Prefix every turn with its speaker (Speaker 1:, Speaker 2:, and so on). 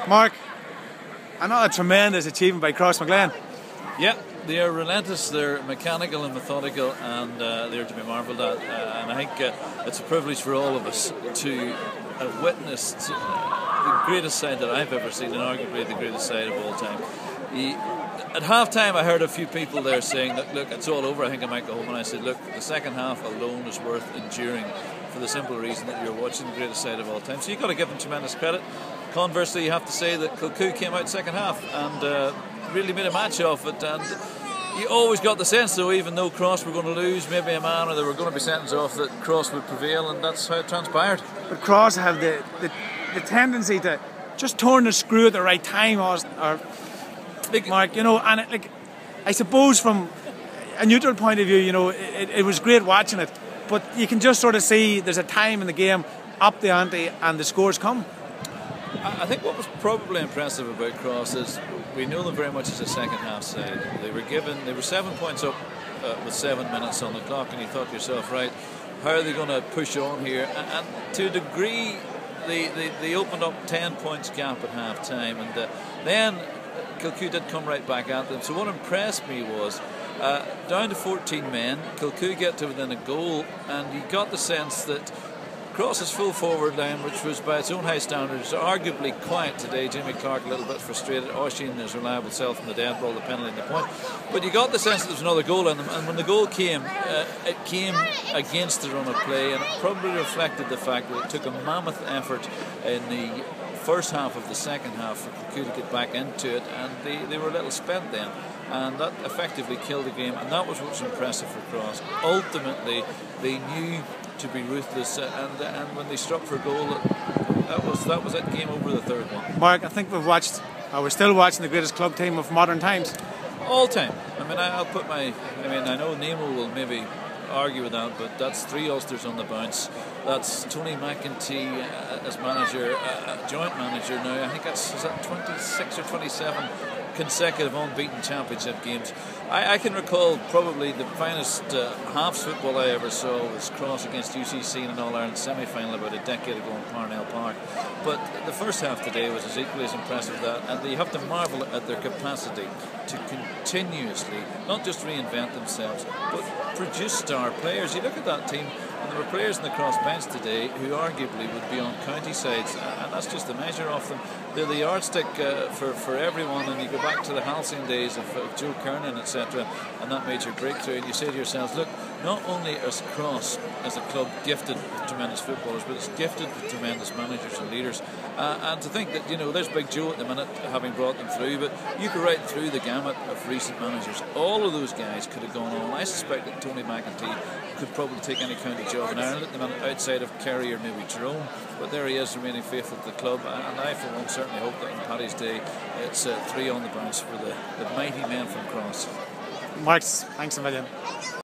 Speaker 1: Mark, another tremendous achievement by Cross McGlen.
Speaker 2: Yeah, they are relentless, they're mechanical and methodical, and they're to be marvelled at. And I think it's a privilege for all of us to have witnessed the greatest side that I've ever seen, and arguably the greatest side of all time. At half-time I heard a few people there saying that, look, it's all over, I think I might go home. And I said, look, the second half alone is worth enduring, for the simple reason that you're watching the greatest side of all time. So you've got to give them tremendous credit. Conversely, you have to say that Kilcoo came out second half and really made a match of it. And you always got the sense, though, even though Cross were going to lose maybe a man or they were going to be sentenced off, that Cross would prevail, and that's how it transpired.
Speaker 1: But Cross have the tendency to just turn the screw at the right time, or Mark, you know, and I suppose from a neutral point of view, you know, it was great watching it, but you can just sort of see there's a time in the game, up the ante, and the scores come.
Speaker 2: I think what was probably impressive about Cross is we know them very much as a second half side. They were 7 points up with 7 minutes on the clock, and you thought to yourself, right, how are they going to push on here? And to a degree, they opened up 10 points gap at half time, and then Kilcoo did come right back at them. So what impressed me was down to 14 men, Kilcoo get to within a goal, and you got the sense that Cross's full forward line, which was by its own high standards arguably quiet today. Jimmy Clark a little bit frustrated, Oisin his reliable self in the dead ball, the penalty and the point, but you got the sense that there was another goal in them, and when the goal came, it came against the run of play, and it probably reflected the fact that it took a mammoth effort in the first half of the second half for Kilcoo to get back into it, and they were a little spent then, and that effectively killed the game, and that was what was impressive for Cross. Ultimately they knew to be ruthless, and when they struck for a goal, that was it, game over, the third one.
Speaker 1: Mark, I think we're still watching the greatest club team of modern times.
Speaker 2: All time. I mean, I know Nemo will maybe argue with that, but that's 3 Ulsters on the bounce. That's Tony McEntee as manager, joint manager now. I think is that 26 or 27 consecutive unbeaten championship games. I can recall probably the finest halves football I ever saw was Cross against UCC in an All-Ireland semi-final about a decade ago in Parnell Park. But the first half today was as equally as impressive as that, and you have to marvel at their capacity to continuously not just reinvent themselves, but produce star players. You look at that team, and there were players in the Cross bench today who arguably would be on county sides, and that's just the measure of them. They're the yardstick for everyone, and you go back to the halcyon days of Joe Kernan, etc., and that major breakthrough, and you say to yourselves, look, not only is Cross as a club gifted with tremendous footballers, but it's gifted with tremendous managers and leaders, and to think that, you know, there's Big Joe at the minute having brought them through, but you go right through the gamut of recent managers. All of those guys could have gone on. I suspect that Tony McEntee could probably take any county job in Ireland at the minute outside of Kerry or maybe Tyrone, but there he is, remaining faithful to the club, and I for one certainly hope that on Paddy's Day it's 3 on the bounce for the mighty men from Cross.
Speaker 1: Mark, thanks a million.